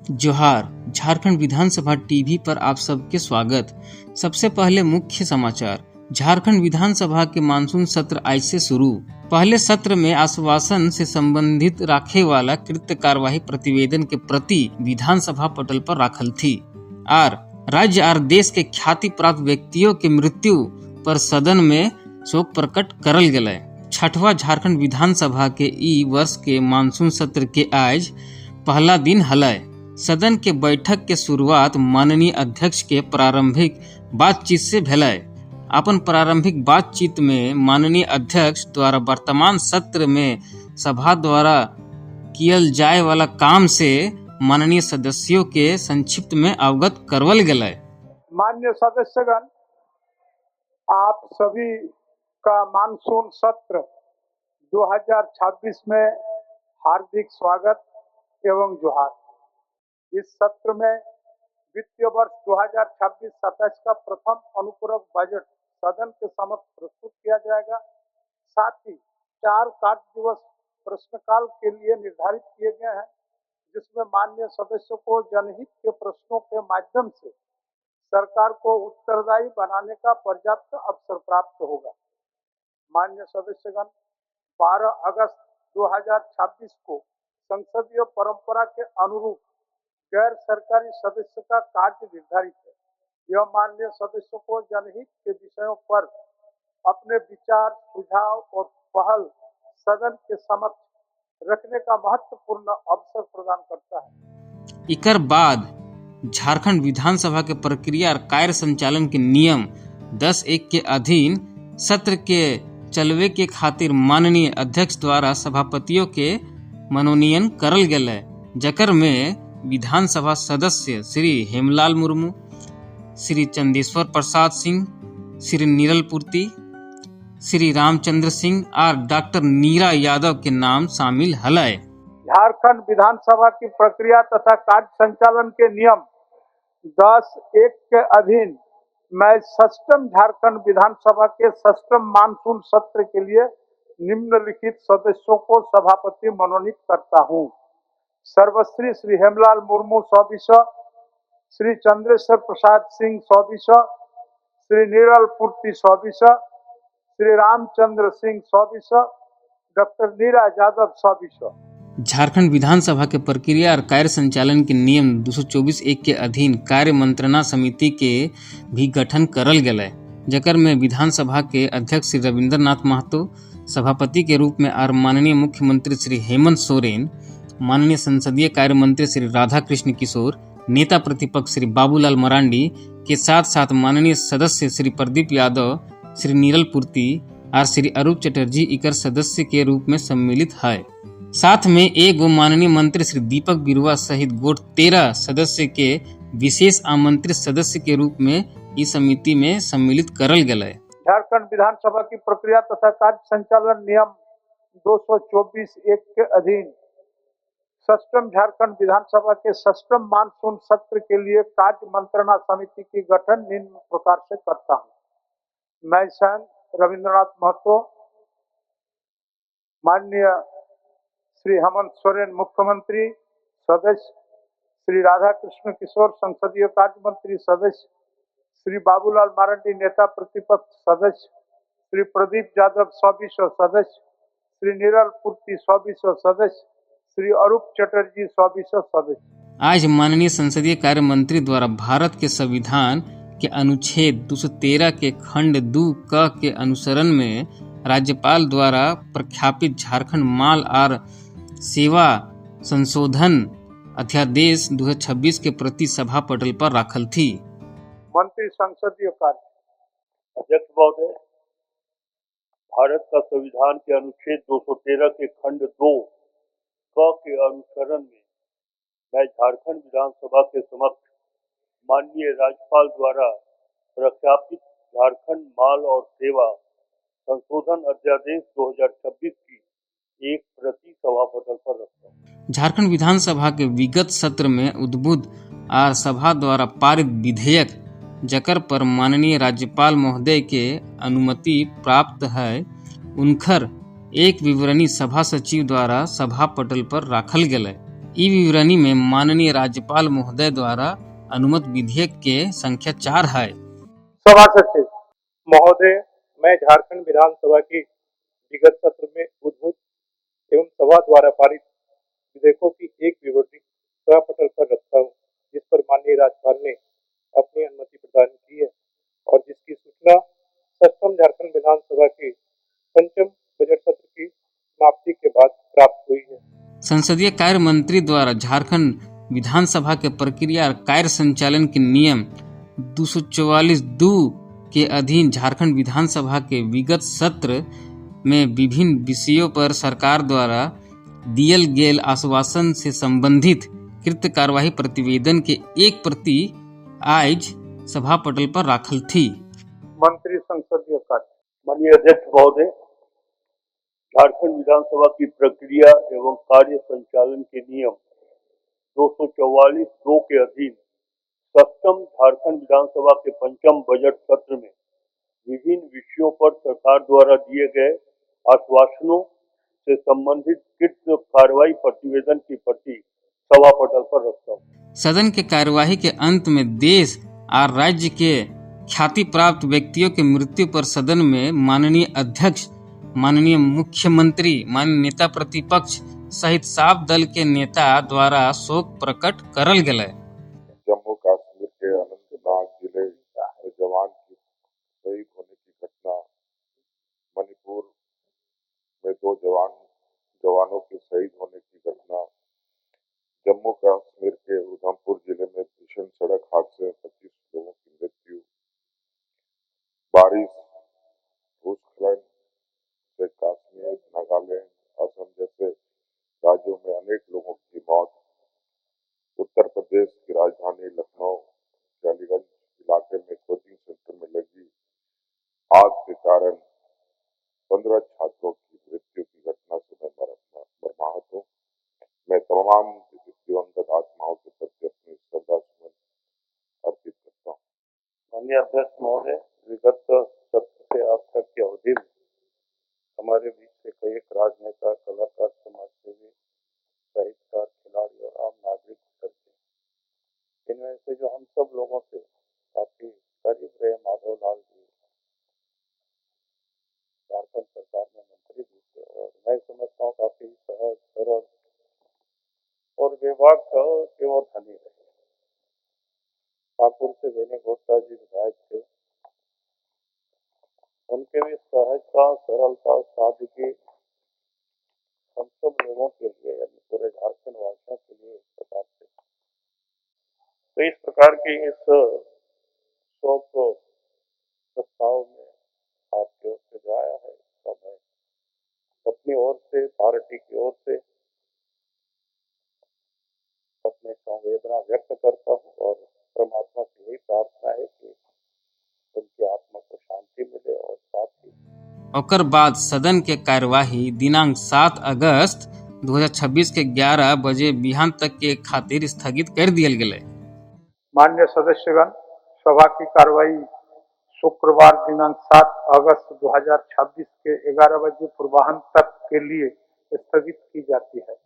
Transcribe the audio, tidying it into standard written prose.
जोहार। झारखंड विधानसभा टीवी पर आप सबके स्वागत। सबसे पहले मुख्य समाचार। झारखंड विधानसभा के मानसून सत्र आज से शुरू। पहले सत्र में आश्वासन से संबंधित राखे वाला कृत्य कार्यवाही प्रतिवेदन के प्रति विधानसभा पटल पर राखल थी। राज्य और देश के ख्याति प्राप्त व्यक्तियों के मृत्यु पर सदन में शोक प्रकट करल गेलै। छठवां झारखंड विधानसभा के ई वर्ष के मानसून सत्र के आज पहला दिन हलै। सदन के बैठक के शुरुआत माननीय अध्यक्ष के प्रारंभिक बातचीत से भेलै। अपन प्रारंभिक बातचीत में माननीय अध्यक्ष द्वारा वर्तमान सत्र में सभा द्वारा कियल जाय वाला काम से माननीय सदस्यों के संक्षिप्त में अवगत करवल गेलै। माननीय सदस्यगण, आप सभी का मानसून सत्र 2026 में हार्दिक स्वागत एवं जोहार। इस सत्र में वित्तीय वर्ष 2026-27 का प्रथम अनुपूरक बजट सदन के समक्ष प्रस्तुत किया जाएगा। साथ ही 4 कार्य दिवस प्रश्नकाल के लिए निर्धारित किए गए हैं, जिसमें माननीय सदस्यों को जनहित के प्रश्नों के माध्यम से सरकार को उत्तरदायी बनाने का पर्याप्त अवसर प्राप्त होगा। माननीय सदस्यगण, 12 अगस्त 2026 को संसदीय परंपरा के अनुरूप गैर सरकारी सदस्य का कार्य निर्धारित है। यह माननीय सदस्यों को जनहित के विषयों पर अपने विचार, सुझाव और पहल सदन के समक्ष रखने का महत्वपूर्ण अवसर प्रदान करता है। इकर बाद झारखंड विधानसभा के प्रक्रिया और कार्य संचालन के नियम 10(1) के अधीन सत्र के चलवे के खातिर माननीय अध्यक्ष द्वारा सभापतियों के मनोनयन करल गेलै, जकर में विधानसभा सदस्य श्री हेमलाल मुर्मू, श्री चंदेश्वर प्रसाद सिंह, श्री नीरल पूर्ति, श्री रामचंद्र सिंह और डॉक्टर नीरा यादव के नाम शामिल हलै। झारखंड विधानसभा की प्रक्रिया तथा कार्य संचालन के नियम 10(1) के अधीन मैं षष्ठम झारखंड विधानसभा के षष्ठम मानसून सत्र के लिए निम्नलिखित सदस्यों को सभापति मनोनीत करता हूँ। सर्वश्री श्री हेमलाल मुर्मू 100 श्री चंद्रेश्वर प्रसाद सिंह 100 श्री नीरल पूर्ति 100 श्री रामचंद्र सिंह 100 डॉक्टर नीरा यादव 100। झारखंड विधानसभा के प्रक्रिया और कार्य संचालन के नियम 224(1) के अधीन कार्य मंत्रणा समिति के भी गठन करल गेलै, जकर में विधानसभा के अध्यक्ष श्री रविंद्रनाथ महतो, सभापति के रूप में और माननीय मुख्यमंत्री श्री हेमंत सोरेन, माननीय संसदीय कार्य मंत्री श्री राधा कृष्ण किशोर, नेता प्रतिपक्ष श्री बाबूलाल मरांडी के साथ साथ माननीय सदस्य श्री प्रदीप यादव, श्री नीरल पूर्ति और श्री अरूप चटर्जी इकर सदस्य के रूप में सम्मिलित है। साथ में एगो माननीय मंत्री श्री दीपक बिरुआ सहित गोट 13 सदस्य के विशेष आमंत्रित सदस्य के रूप में इस समिति में सम्मिलित करल गेलै। झारखंड विधानसभा की प्रक्रिया तथा कार्य संचालन नियम 224(1) के अधीन षष्ठम झारखंड विधानसभा के षष्ठम मानसून सत्र के लिए कार्य मंत्रणा समिति की गठन निम्न प्रकार से करता हूँ। मैं स्वयं रविंद्रनाथ महतो, माननीय श्री हेमंत सोरेन मुख्यमंत्री सदस्य, श्री राधा कृष्ण किशोर संसदीय कार्य मंत्री सदस्य, श्री बाबूलाल मरांडी नेता प्रतिपक्ष सदस्य, श्री प्रदीप यादव 100 सदस्य, श्री नीरल पूर्ति 100 सदस्य, श्री अरूप चटर्जी 100 सदस्य। आज माननीय संसदीय कार्य मंत्री द्वारा भारत के संविधान के अनुच्छेद 213 के खंड 2 क के अनुसरण में राज्यपाल द्वारा प्रख्यापित झारखंड माल और सेवा संशोधन अध्यादेश 2026 के प्रति सभा पटल पर राखल थी। मंत्री संसदीय कार्य। अध्यक्ष महोदय, भारत का संविधान के अनुच्छेद 213 के खंड 2 क के अनुसरण में मैं झारखंड विधानसभा के समक्ष माननीय राज्यपाल द्वारा प्रख्यापित झारखंड माल और सेवा संशोधन अध्यादेश 2026 की एक प्रति सभा पटल पर रखता हूँ। झारखंड विधानसभा के विगत सत्र में उद्बुद्ध और सभा द्वारा पारित विधेयक, जकर पर माननीय राज्यपाल महोदय के अनुमति प्राप्त है, उनकर एक विवरणी सभा सचिव द्वारा सभा पटल पर राखल गेलै। ई विवरणी में माननीय राज्यपाल महोदय द्वारा अनुमत विधेयक के संख्या 4 है। सभा सचिव महोदय, मैं झारखंड विधानसभा की विगत सत्र में उद्भूत एवं सभा द्वारा पारित विधेयकों की एक विवरणी सभा पटल पर रखता हूँ, जिस पर माननीय राज्यपाल ने अपनी अनुमति प्रदान की है और जिसकी सूचना सप्तम झारखंड विधानसभा के पंचम बजट सत्र की समाप्ति के बाद प्राप्त हुई है। संसदीय कार्य मंत्री द्वारा झारखंड विधानसभा के प्रक्रिया और कार्य संचालन के नियम 244(2) के अधीन झारखंड विधानसभा के विगत सत्र में विभिन्न विषयों पर सरकार द्वारा दियल गेल आश्वासन से संबंधित कृत कार्यवाही प्रतिवेदन के एक प्रति आज सभा पटल पर राखल थी। मंत्री संसदीय कार्य। माननीय अध्यक्ष महोदय, झारखंड विधानसभा की प्रक्रिया एवं कार्य संचालन के नियम 244(2) के अधीन सप्तम झारखंड विधानसभा के पंचम बजट सत्र में विभिन्न विषयों पर सरकार द्वारा दिए गए आश्वासनों से संबंधित कृत कार्रवाई प्रतिवेदन की प्रति सभा पटल पर रखता हूँ। सदन के कार्यवाही के अंत में देश और राज्य के ख्याति प्राप्त व्यक्तियों के मृत्यु पर सदन में माननीय अध्यक्ष, माननीय मुख्यमंत्री, माननीय नेता प्रतिपक्ष सहित सात दल के नेता द्वारा शोक प्रकट करल गेलै। जम्मू कश्मीर के अनंतनाग जिले में जवान की शहीद होने की घटना, मणिपुर में 2 जवानों के शहीद होने की घटना, जम्मू कश्मीर के उधमपुर जिले में भीषण सड़क हादसे में 25 लोगों की मृत्यु, बारिश, भूस्खलन से कश्मीर, नागालैंड, असम जैसे राज्यों में अनेक लोगों की मौत, उत्तर प्रदेश की राजधानी लखनऊ के अलीगंज इलाके में कोचिंग सेंटर में लगी आग के कारण 15 छात्रों की मृत्यु की घटना से मैं मर्माहत हूँ। मैं तमाम दिवंगत आत्माओं के प्रति अपनी श्रद्धासुमन अर्पित करता हूँ। माननीय अध्यक्ष महोदय, विगत सत्र से अब तक की अवधि में हमारे बीच से कई राजनेता, कलाकार, समाजसेवी, साहित्यकार, खिलाड़ी और आम नागरिक करते। इनमें से जो हम सब लोगों से काफी करीब रहे माधव लाल जी झारखंड सरकार में मंत्री भी थे और मैं समझता हूँ काफी सहज, सरल और विभाग के वो धनी रहे। ठाकुर से वेनी गोस्ता जी विधायक थे, उनके भी सहजता, सरलता, सादगी हम सब लोगों के लिए यानी पूरे झारखंड वासियों के लिए इस प्रकार से, तो इस प्रकार की इस शोक प्रस्ताव में आपकी ओर से जो आया है, इसका मैं अपनी ओर से, पार्टी की ओर से अपनी संवेदना व्यक्त करता हूँ और परमात्मा से यही प्रार्थना है कि उनकी आत्मा को शांति मिले और साथ ही ओकर बाद सदन के कार्यवाही दिनांक 7 अगस्त 2026 के 11 बजे बिहान तक के खातिर स्थगित कर दियल गेलै। माननीय सदस्यगण, सभा की कार्यवाही शुक्रवार दिनांक 7 अगस्त 2026 के 11 बजे पूर्वाह्न तक के लिए स्थगित की जाती है।